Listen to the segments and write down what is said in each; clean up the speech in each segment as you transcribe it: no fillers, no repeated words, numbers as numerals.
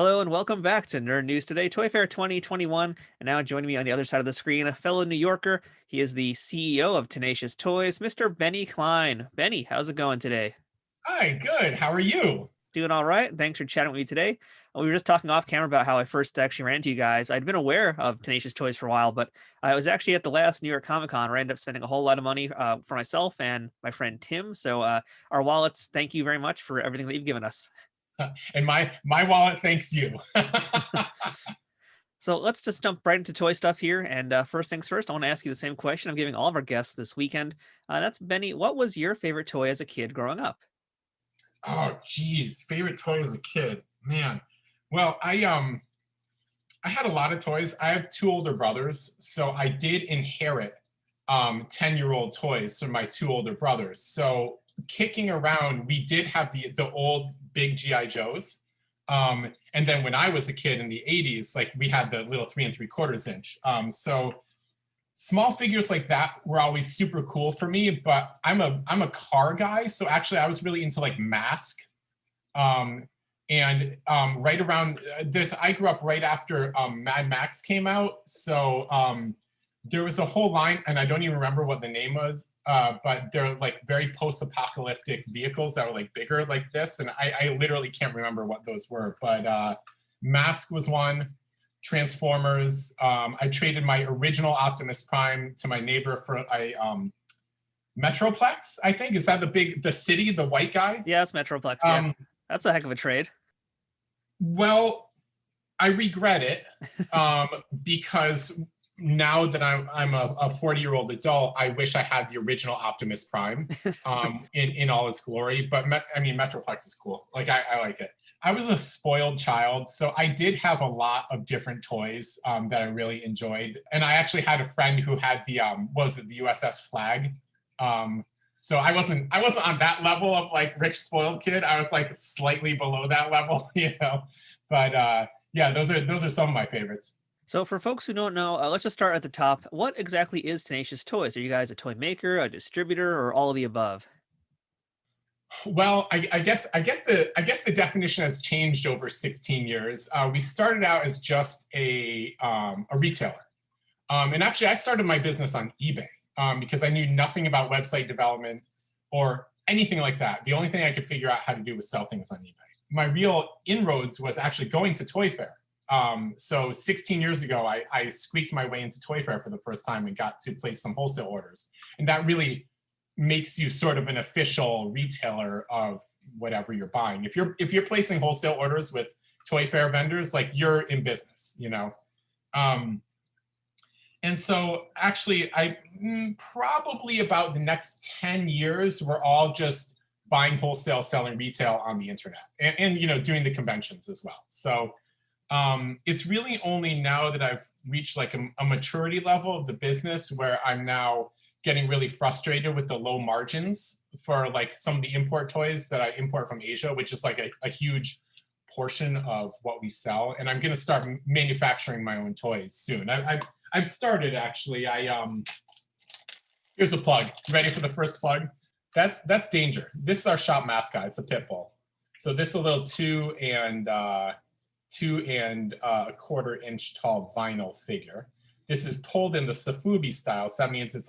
Hello and welcome back to Nerd News Today, Toy Fair 2021. And now joining me on the other side of the screen, a fellow New Yorker. He is the CEO of Tenacious Toys, Mr. Benny Kline. Benny, how's it going today? Hi, good. How are you? Doing all right. Thanks for chatting with me today. We were just talking off camera about how I first actually ran into you guys. I'd been aware of Tenacious Toys for a while, but I was actually at the last New York Comic Con where I ended up spending a whole lot of money for myself and my friend Tim. So our wallets, thank you very much for everything that you've given us. And my wallet thanks you. So let's just jump right into toy stuff here. And first things first, I want to ask you the same question I'm giving all of our guests this weekend. That's Benny. What was your favorite toy as a kid growing up? Oh, geez, favorite toy as a kid, man. Well, I had a lot of toys. I have two older brothers, so I did inherit 10-year-old toys from my two older brothers. So kicking around, we did have the old big GI Joes. And then when I was a kid in the 80s, like we had the little 3 3/4 inch. So small figures like that were always super cool for me, but I'm a car guy. So actually I was really into like Mask. Right around this, I grew up right after Mad Max came out. So there was a whole line, and I don't even remember what the name was, but they're like very post-apocalyptic vehicles that were like bigger like this. And I literally can't remember what those were, but Mask was one. Transformers. I traded my original Optimus Prime to my neighbor for a Metroplex, I think. Is that the city, the white guy? Yeah, it's Metroplex. Yeah, that's a heck of a trade. Well, I regret it because now that I'm a 40-year-old adult, I wish I had the original Optimus Prime in all its glory. But Metroplex is cool. Like I like it. I was a spoiled child, so I did have a lot of different toys that I really enjoyed. And I actually had a friend who had the the USS Flag. So I wasn't on that level of like rich spoiled kid. I was like slightly below that level, you know. But yeah, those are some of my favorites. So for folks who don't know, let's just start at the top. What exactly is Tenacious Toys? Are you guys a toy maker, a distributor, or all of the above? Well, I guess the definition has changed over 16 years. We started out as just a retailer, and actually I started my business on eBay because I knew nothing about website development or anything like that. The only thing I could figure out how to do was sell things on eBay. My real inroads was actually going to Toy Fair. So 16 years ago, I squeaked my way into Toy Fair for the first time and got to place some wholesale orders, and that really makes you sort of an official retailer of whatever you're buying. If you're placing wholesale orders with Toy Fair vendors, like you're in business, you know. And so actually, probably about the next 10 years, we're all just buying wholesale, selling retail on the internet, and you know, doing the conventions as well. So it's really only now that I've reached like a maturity level of the business where I'm now getting really frustrated with the low margins for like some of the import toys that I import from Asia, which is like a huge portion of what we sell. And I'm going to start manufacturing my own toys soon. I've started actually. Here's a plug. Ready for the first plug? That's Danger. This is our shop mascot. It's a pit bull. So this is a little 2 1/4 inch tall vinyl figure. This is pulled in the Safubi style, so that means it's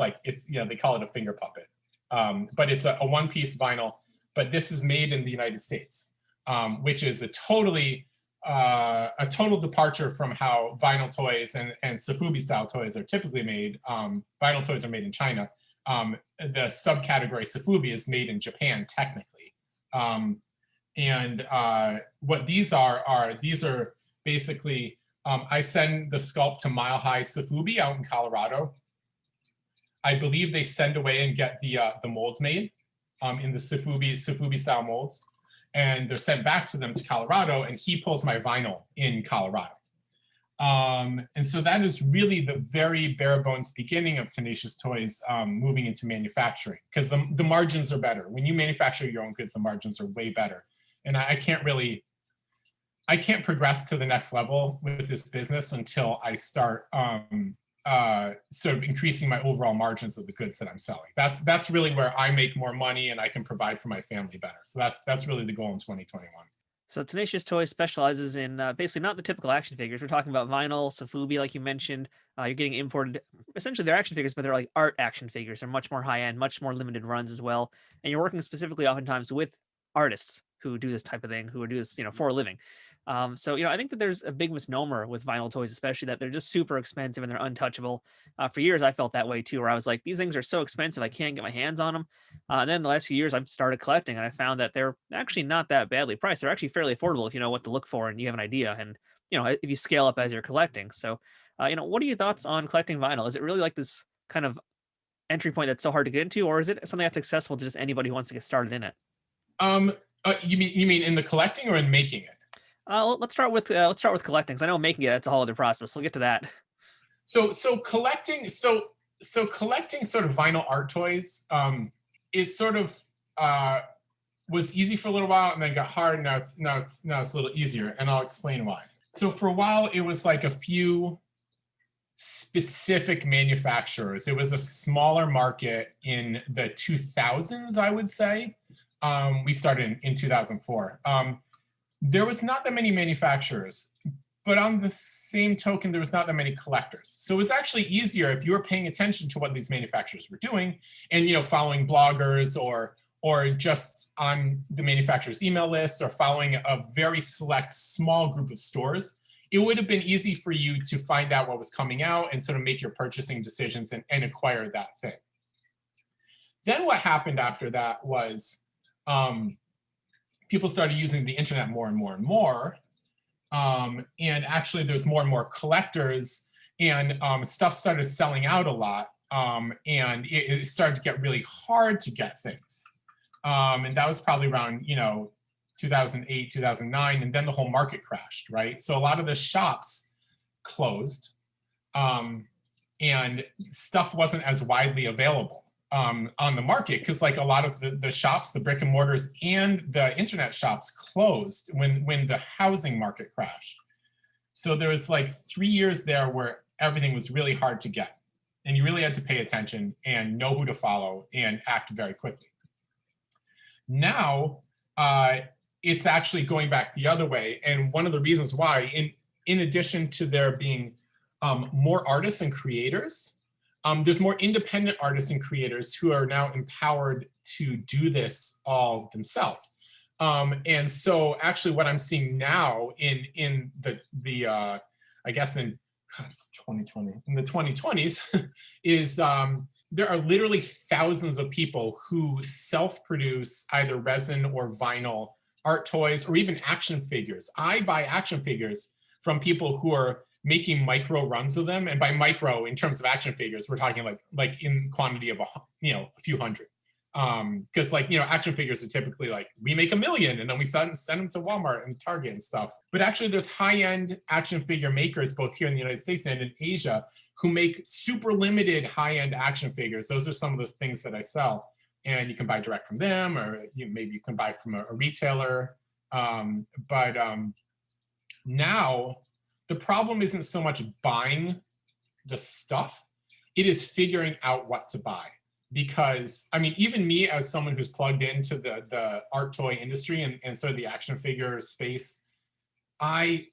you know, they call it a finger puppet, but it's a one-piece vinyl. But this is made in the United States, which is a total departure from how vinyl toys and Safubi style toys are typically made. Vinyl toys are made in China. The subcategory Safubi is made in Japan technically. What these are basically, I send the sculpt to Mile High Safubi out in Colorado. I believe they send away and get the molds made in the Safubi style molds, and they're sent back to them to Colorado, and he pulls my vinyl in Colorado. And so that is really the very bare bones beginning of Tenacious Toys moving into manufacturing, because the margins are better. When you manufacture your own goods, the margins are way better. And I can't progress to the next level with this business until I start sort of increasing my overall margins of the goods that I'm selling. That's really where I make more money and I can provide for my family better. So that's really the goal in 2021. So Tenacious Toys specializes in basically not the typical action figures. We're talking about vinyl, Sofubi, like you mentioned. You're getting imported. Essentially, they're action figures, but they're like art action figures. They're much more high end, much more limited runs as well. And you're working specifically, oftentimes, with artists who do this type of thing, who do this, for a living. So I think that there's a big misnomer with vinyl toys, especially that they're just super expensive and they're untouchable. For years, I felt that way too, where I was like, these things are so expensive, I can't get my hands on them. And then the last few years, I've started collecting, and I found that they're actually not that badly priced. They're actually fairly affordable if you know what to look for and you have an idea, and if you scale up as you're collecting. So, what are your thoughts on collecting vinyl? Is it really like this kind of entry point that's so hard to get into, or is it something that's accessible to just anybody who wants to get started in it? You mean in the collecting or in making it? Let's start with collecting. 'Cause I know making it's a whole other process. We'll get to that. So collecting sort of vinyl art toys is sort of was easy for a little while and then got hard. Now it's a little easier, and I'll explain why. So for a while it was like a few specific manufacturers. It was a smaller market in the 2000s, I would say. We started in 2004. There was not that many manufacturers, but on the same token, there was not that many collectors. So it was actually easier if you were paying attention to what these manufacturers were doing, and following bloggers or just on the manufacturer's email lists, or following a very select small group of stores. It would have been easy for you to find out what was coming out and sort of make your purchasing decisions and acquire that thing. Then what happened after that was people started using the internet more and more and more. And actually there's more and more collectors, and stuff started selling out a lot. And it started to get really hard to get things. And that was probably around, 2008, 2009. And then the whole market crashed, right? So a lot of the shops closed, and stuff wasn't as widely available on the market, because like a lot of the shops, the brick and mortars and the internet shops closed when the housing market crashed. So there was like 3 years there where everything was really hard to get, and you really had to pay attention and know who to follow and act very quickly. Now it's actually going back the other way, and one of the reasons why, in addition to there being more artists and creators, there's more independent artists and creators who are now empowered to do this all themselves. And so actually what I'm seeing now in the I guess in 2020, in the 2020s, is there are literally thousands of people who self-produce either resin or vinyl art toys, or even action figures. I buy action figures from people who are making micro runs of them, and by micro in terms of action figures, we're talking like in quantity of a few hundred. Because action figures are typically like, we make 1 million and then we send them to Walmart and Target and stuff. But actually there's high-end action figure makers both here in the United States and in Asia who make super limited high-end action figures. Those are some of those things that I sell, and you can buy direct from them, or maybe you can buy from a retailer. But now the problem isn't so much buying the stuff, it is figuring out what to buy. Because even me, as someone who's plugged into the art toy industry and sort of the action figure space, I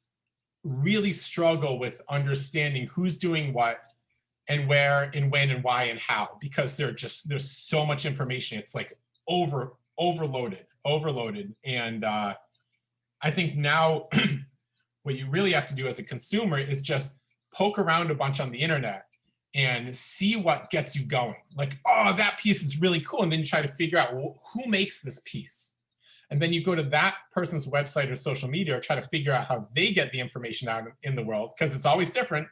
really struggle with understanding who's doing what and where and when and why and how, because there's so much information. It's like overloaded. And I think now what you really have to do as a consumer is just poke around a bunch on the internet and see what gets you going. Like, oh, that piece is really cool. And then you try to figure out, well, who makes this piece? And then you go to that person's website or social media, or try to figure out how they get the information out in the world, because it's always different.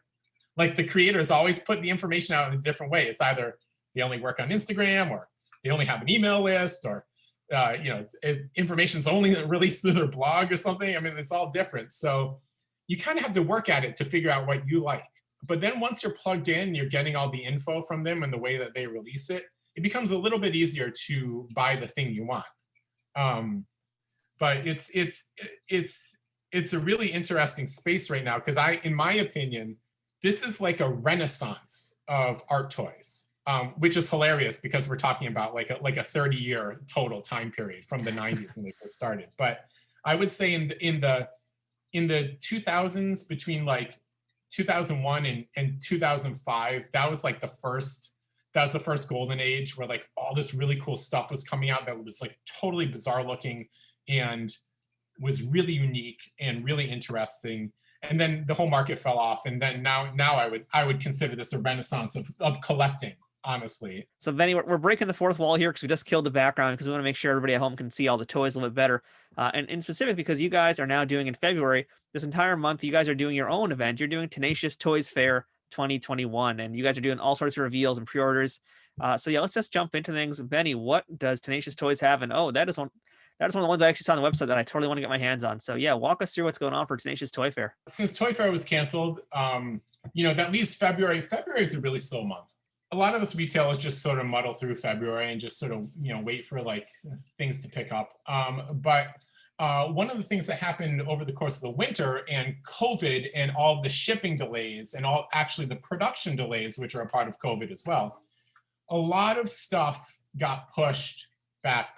Like the creators always put the information out in a different way. It's either they only work on Instagram, or they only have an email list, or information's only released through their blog or something. It's all different. So you kind of have to work at it to figure out what you like. But then once you're plugged in, you're getting all the info from them and the way that they release it, it becomes a little bit easier to buy the thing you want. But it's a really interesting space right now, because in my opinion, this is like a renaissance of art toys, which is hilarious because we're talking about like a 30-year total time period from the 90s when they first started. But I would say in the 2000s, between like 2001 and 2005, that was like the first golden age where like all this really cool stuff was coming out that was like totally bizarre looking and was really unique and really interesting. And then the whole market fell off. And then now I would consider this a renaissance of collecting, honestly. So Benny, we're breaking the fourth wall here because we just killed the background because we want to make sure everybody at home can see all the toys a little bit better. And in specific, because you guys are now doing in February, this entire month, you guys are doing your own event. You're doing Tenacious Toys Fair 2021, and you guys are doing all sorts of reveals and pre-orders. So yeah, let's just jump into things. Benny, what does Tenacious Toys have? And oh, that is one of the ones I actually saw on the website that I totally want to get my hands on. So yeah, walk us through what's going on for Tenacious Toy Fair. Since Toy Fair was canceled, that leaves February. February is a really slow month. A lot of us retailers just sort of muddle through February and just sort of, wait for like things to pick up. But one of the things that happened over the course of the winter and COVID and all the shipping delays and actually the production delays, which are a part of COVID as well, a lot of stuff got pushed back.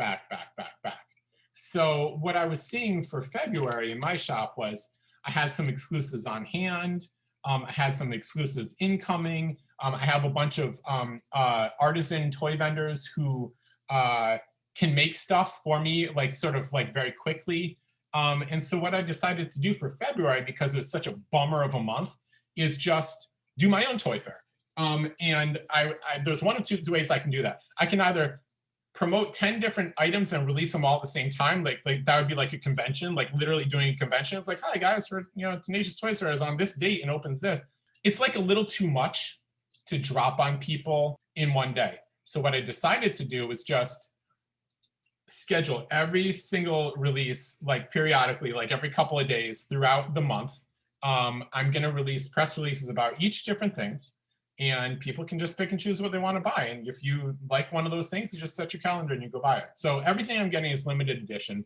So what I was seeing for February in my shop was I had some exclusives on hand. I had some exclusives incoming. I have a bunch of artisan toy vendors who can make stuff for me, like sort of like very quickly. And so what I decided to do for February, because it was such a bummer of a month, is just do my own toy fair. And there's one of two ways I can do that. I can either promote 10 different items and release them all at the same time. Like that would be like a convention, like literally doing a convention. It's like, hi guys, for Tenacious Toys Fair is on this date and opens this. It's like a little too much to drop on people in one day. So what I decided to do was just schedule every single release, like periodically, like every couple of days throughout the month. I'm going to release press releases about each different thing, and people can just pick and choose what they want to buy. And if you like one of those things, you just set your calendar and you go buy it. So everything I'm getting is limited edition.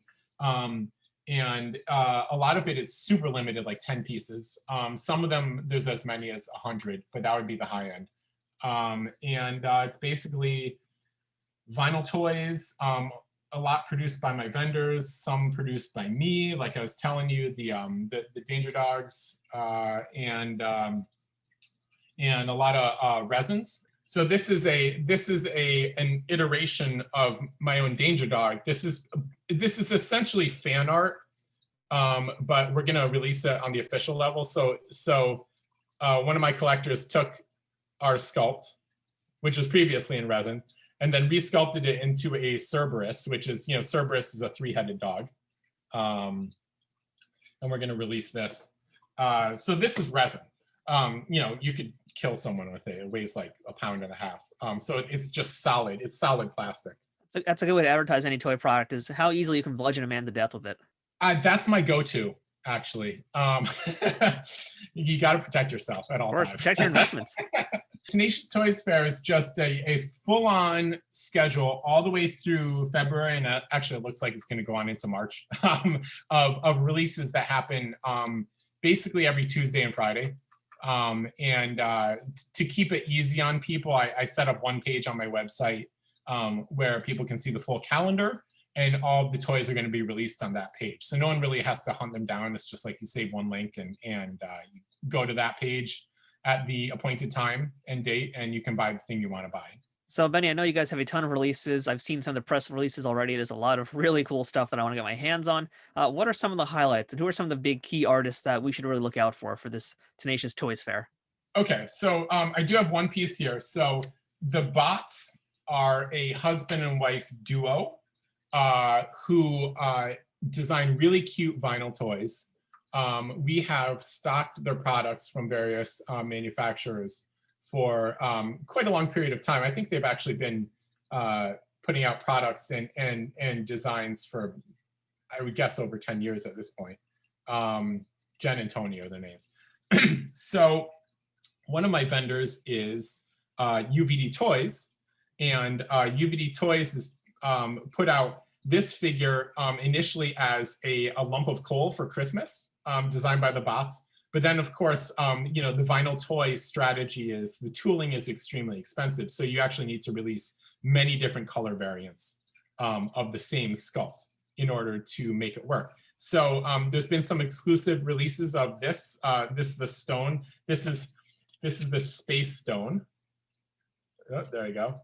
And a lot of it is super limited, like 10 pieces. Some of them, there's as many as 100, but that would be the high end. It's basically vinyl toys, a lot produced by my vendors, some produced by me, like I was telling you, the Danger Dogs, and a lot of resins. So this is an iteration of my own Danger Dog. This is essentially fan art, but we're gonna release it on the official level. So one of my collectors took our sculpt, which was previously in resin, and then resculpted it into a Cerberus, which is, Cerberus is a 3-headed dog. And we're gonna release this. So this is resin. You could kill someone with it. It weighs like 1.5 pounds. So it's just solid. It's solid plastic. That's a good way to advertise any toy product, is how easily you can bludgeon a man to death with it. That's my go-to, actually. You got to protect yourself at all times. Protect your investments. Tenacious Toys Fair is just a full-on schedule all the way through February, and actually it looks like it's going to go on into March, of releases that happen basically every Tuesday and Friday. To keep it easy on people, I set up one page on my website where people can see the full calendar, and all of the toys are going to be released on that page. So no one really has to hunt them down. It's just like you save one link and you go to that page at the appointed time and date, and you can buy the thing you want to buy. So Benny, I know you guys have a ton of releases. I've seen some of the press releases already. There's a lot of really cool stuff that I want to get my hands on. What are some of the highlights, and who are some of the big key artists that we should really look out for this Tenacious Toys Fair? Okay, so I do have one piece here. So the Bots are a husband and wife duo who design really cute vinyl toys. We have stocked their products from various manufacturers for quite a long period of time. I think they've actually been putting out products and designs for, I would guess, over 10 years at this point. Jen and Tony are their names. So one of my vendors is UVD Toys, and UVD Toys has put out this figure initially as a lump of coal for Christmas, designed by the Bots. But then, of course, the vinyl toy strategy is the tooling is extremely expensive. So you actually need to release many different color variants of the same sculpt in order to make it work. So there's been some exclusive releases of this. This is the stone. This is the space stone. Oh, there you go.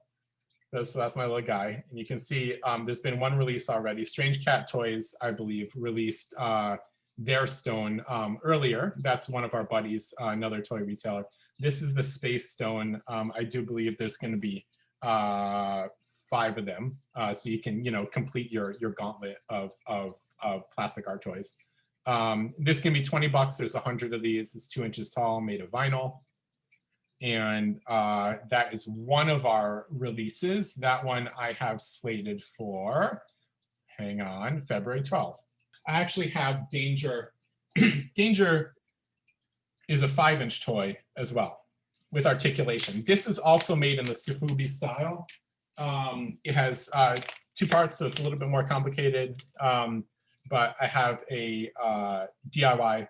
So that's my little guy. And you can see there's been one release already. Strange Cat Toys, I believe, released their stone earlier. That's one of our buddies, another toy retailer. This is the space stone. I do believe there's going to be 5 of them, so you can, complete your gauntlet of plastic art toys. This can be $20. There's 100 of these. It's 2 inches tall, made of vinyl. And that is one of our releases. That one I have slated for, hang on, February 12th. I actually have Danger. Danger is a 5-inch toy as well with articulation. This is also made in the Sofubi style. It has 2 parts, so it's a little bit more complicated. But I have a DIY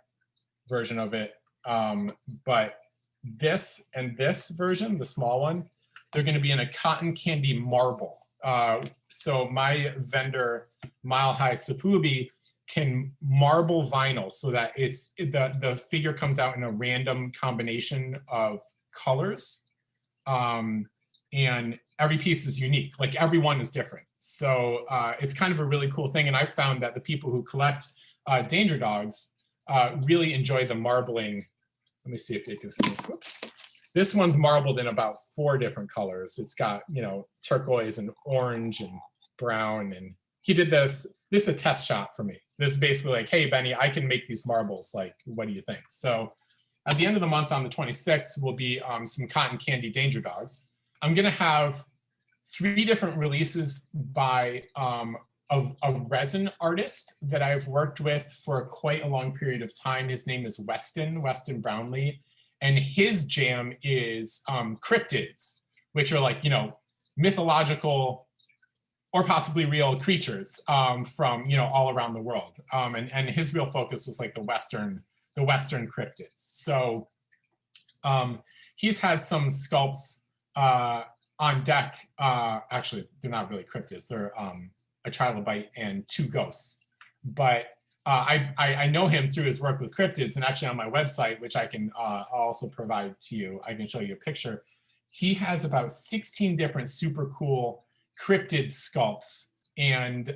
version of it. But this and this version, the small one, they're going to be in a cotton candy marble. So my vendor, Mile High Sofubi, can marble vinyl so that the figure comes out in a random combination of colors. And every piece is unique, like every one is different. So it's kind of a really cool thing. And I found that the people who collect Danger Dogs really enjoy the marbling. Let me see if you can see this. Whoops. This one's marbled in about 4 different colors. It's got, turquoise and orange and brown. And he did this. This is a test shot for me. This is basically like, hey, Benny, I can make these marbles. Like, what do you think? So at the end of the month on the 26th will be some cotton candy Danger Dogs. I'm going to have 3 different releases by a resin artist that I've worked with for quite a long period of time. His name is Weston Brownlee. And his jam is cryptids, which are like, mythological or possibly real creatures from, all around the world. And his real focus was like the Western cryptids. So he's had some sculpts on deck. Actually, they're not really cryptids. They're a trilobite and 2 ghosts. But I know him through his work with cryptids, and actually on my website, which I can also provide to you, I can show you a picture. He has about 16 different super cool cryptid sculpts, and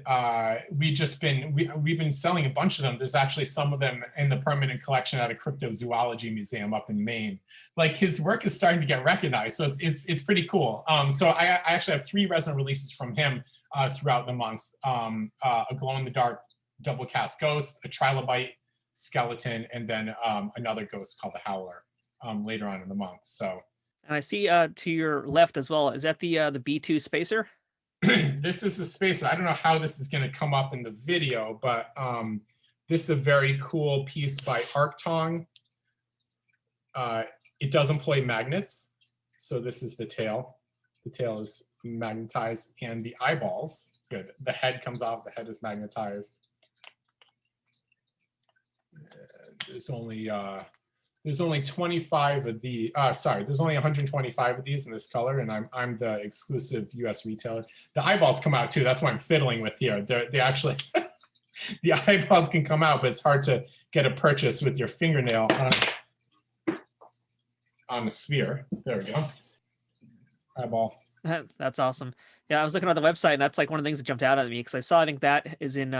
we've been selling a bunch of them. There's actually some of them in the permanent collection at a cryptozoology museum up in Maine. Like, his work is starting to get recognized, so it's pretty cool. So I actually have 3 resin releases from him throughout the month. A glow-in-the-dark double cast ghost, a trilobite skeleton, and then another ghost called the Howler later on in the month. So, and I see to your left as well, is that the B2 spacer? This is the spacer. I don't know how this is going to come up in the video, but this is a very cool piece by Arctong. It does employ magnets. So this is the tail. The tail is magnetized, and the eyeballs, good. The head comes off, the head is magnetized. There's only 25 of the there's only 125 of these in this color, and I'm the exclusive US retailer. The eyeballs come out too. That's what I'm fiddling with here. They actually the eyeballs can come out, but it's hard to get a purchase with your fingernail on the sphere. There we go. Eyeball. That's awesome. Yeah, I was looking at the website, and that's like one of the things that jumped out at me, because I think that is in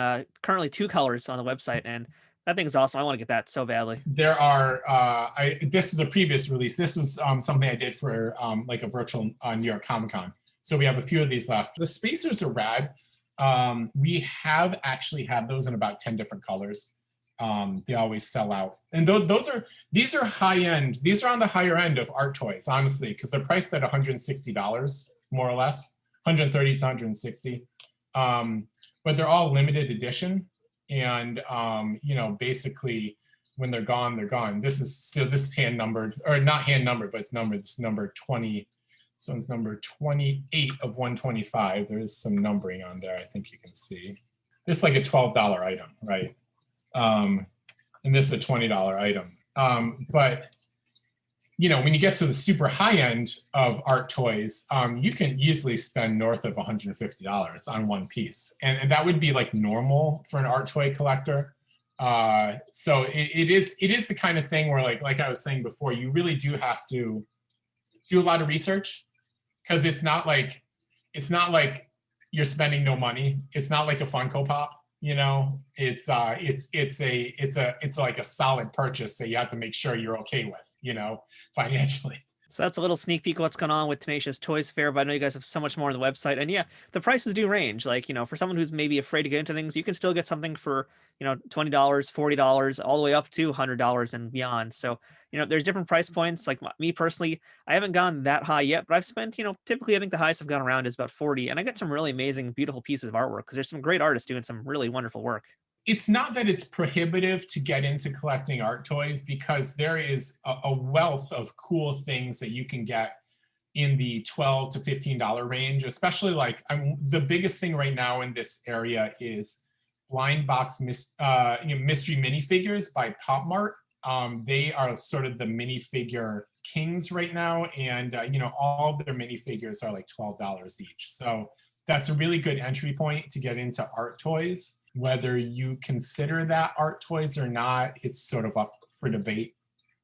currently 2 colors on the website, and that thing's awesome. I want to get that so badly. There are, this is a previous release. This was something I did for like a virtual New York Comic Con. So we have a few of these left. The spacers are rad. We have actually had those in about 10 different colors. They always sell out. And these are high end. These are on the higher end of art toys, honestly, because they're priced at $160, more or less, 130 to 160. But they're all limited edition. And basically when they're gone, they're gone. This is hand numbered, or not hand numbered, but it's numbered. It's number 20. So it's number 28 of 125. There is some numbering on there, I think you can see. This is like a $12 item, right? And this is a $20 item. But when you get to the super high end of art toys, you can easily spend north of $150 on one piece. And that would be like normal for an art toy collector. So it is the kind of thing where like I was saying before, you really do have to do a lot of research, because it's not like you're spending no money. It's not like a Funko Pop, you know. It's like a solid purchase that you have to make sure you're okay with, you know, financially. So that's a little sneak peek of what's going on with Tenacious Toys Fair, but I know you guys have so much more on the website. And yeah, the prices do range. Like, for someone who's maybe afraid to get into things, you can still get something for, $20, $40, all the way up to $100 and beyond. So, there's different price points. Like me personally, I haven't gone that high yet, but I've spent, typically I think the highest I've gone around is about 40. And I get some really amazing, beautiful pieces of artwork because there's some great artists doing some really wonderful work. It's not that it's prohibitive to get into collecting art toys, because there is a wealth of cool things that you can get in the $12 to $15 range, especially like the biggest thing right now in this area is blind box mystery minifigures by Pop Mart. They are sort of the minifigure kings right now, and all of their minifigures are like $12 each. So that's a really good entry point to get into art toys. Whether you consider that art toys or not, it's sort of up for debate.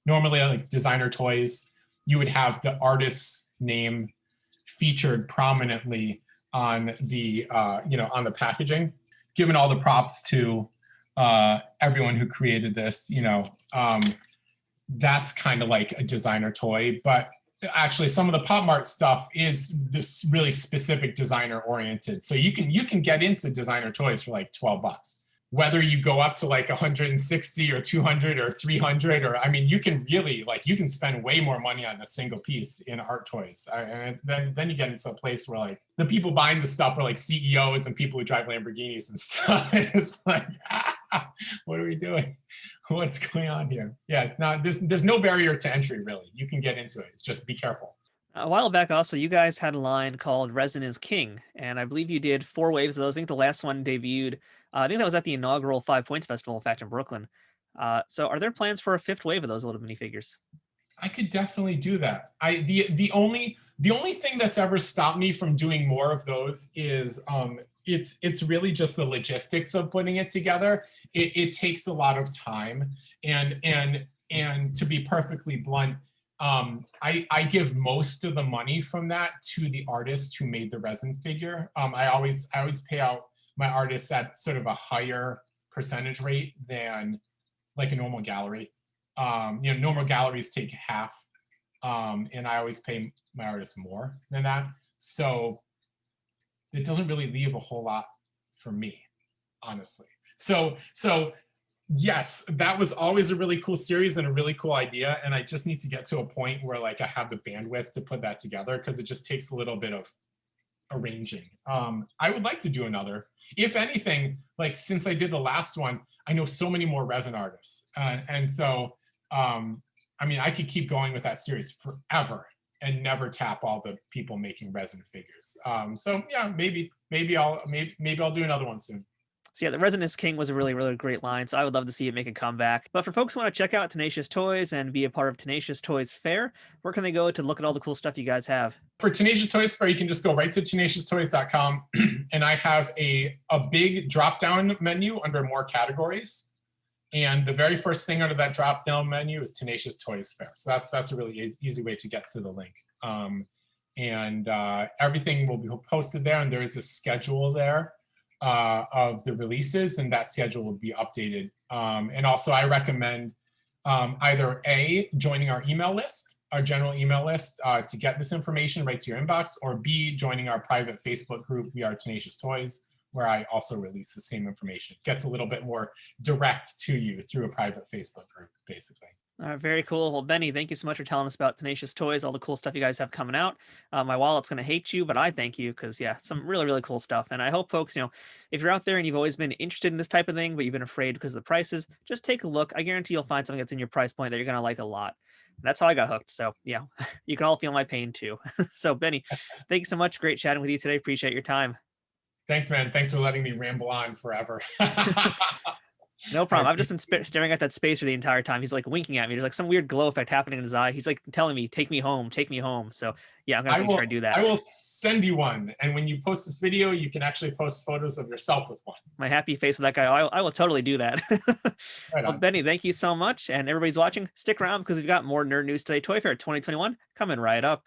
Normally, like designer toys, you would have the artist's name featured prominently on the on the packaging. Given all the props to everyone who created this, that's kind of like a designer toy. But actually, some of the Pop Mart stuff is this really specific designer oriented. So you can get into designer toys for like $12. Whether you go up to like 160 or 200 or 300, or I mean, you can really you can spend way more money on a single piece in art toys. And then you get into a place where like the people buying the stuff are like CEOs and people who drive Lamborghinis and stuff. And it's like, what are we doing? What's going on here? Yeah, it's not, there's no barrier to entry really. You can get into it. It's just be careful. A while back, also, you guys had a line called Resin is King, and I believe you did 4 waves of those. I think the last one debuted, I think that was at the inaugural 5 Points Festival, in fact, in Brooklyn. So are there plans for a fifth wave of those little minifigures? I could definitely do that. The only thing that's ever stopped me from doing more of those is it's really just the logistics of putting it together. It takes a lot of time, and to be perfectly blunt, I give most of the money from that to the artist who made the resin figure. I always pay out my artists at sort of a higher percentage rate than like a normal gallery. Normal galleries take half, and I always pay my artists more than that. So it doesn't really leave a whole lot for me, honestly. So yes, that was always a really cool series and a really cool idea. And I just need to get to a point where like I have the bandwidth to put that together, because it just takes a little bit of arranging. I would like to do another. If anything, like since I did the last one, I know so many more resin artists. And so, I mean, I could keep going with that series forever and never tap all the people making resin figures. So yeah, maybe I'll do another one soon. So yeah, the Resin is King was a really, really great line. So I would love to see it make a comeback. But for folks who want to check out Tenacious Toys and be a part of Tenacious Toys Fair, where can they go to look at all the cool stuff you guys have? For Tenacious Toys Fair, you can just go right to tenacioustoys.com. And I have a big drop-down menu under more categories. And the very first thing under that drop-down menu is Tenacious Toys Fair. So that's a really easy way to get to the link. And everything will be posted there, and there is a schedule there of the releases, and that schedule will be updated. And also I recommend either A, joining our email list, our general email list, to get this information right to your inbox, or B, joining our private Facebook group, We Are Tenacious Toys, where I also release the same information. It gets a little bit more direct to you through a private Facebook group, basically. All right, very cool. Well, Benny, thank you so much for telling us about Tenacious Toys, all the cool stuff you guys have coming out. My wallet's going to hate you, but I thank you because, yeah, some really, really cool stuff. And I hope folks, if you're out there and you've always been interested in this type of thing, but you've been afraid because of the prices, just take a look. I guarantee you'll find something that's in your price point that you're going to like a lot. And that's how I got hooked. So, yeah, you can all feel my pain too. So, Benny, thank you so much. Great chatting with you today. Appreciate your time. Thanks, man. Thanks for letting me ramble on forever. No problem. I've just been staring at that spacer the entire time. He's like winking at me. There's like some weird glow effect happening in his eye. He's like telling me, take me home, take me home. So yeah, I'm gonna make sure I do that. I will send you one. And when you post this video, you can actually post photos of yourself with one. my happy face of that guy. I will totally do that. Right Well, on. Benny, thank you so much. And everybody's watching, stick around because we've got more nerd news today. Toy Fair 2021 coming right up.